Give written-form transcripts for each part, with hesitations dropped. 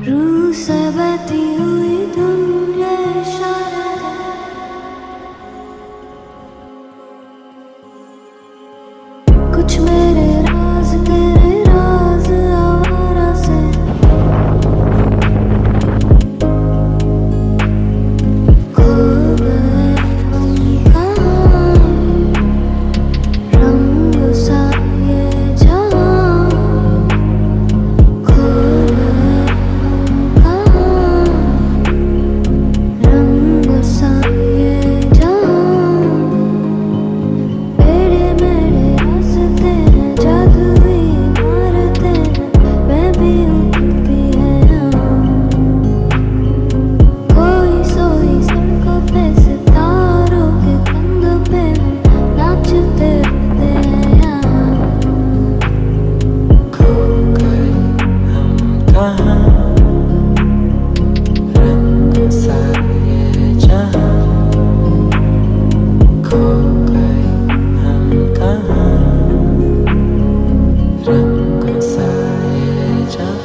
रूह से बहती हुई धुन ये इशारा है। कुछ मेरे राज तेरे राज आवारा से खो गए हम कहाँ, रंग सा ये जहाँ खो गए हम कहाँ, रंग सा ये जहाँ टेढ़े मेढ़े रास्ते हैं, जादुई इमारतें हैं, मैं भी हूँ तू भी है यहाँ। कोई सोई सड़कों पे सितारों के कंधों पे हम नाचते रहते हैं यहाँ। खो गए हम कहाँ, रंग सा ये जहाँ खो गए हम कहाँ, रंग सा ये जहाँ।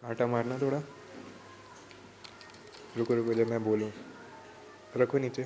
कांटा मारना थोड़ा, रुको रुको जब मैं बोलूँ, रखो नीचे।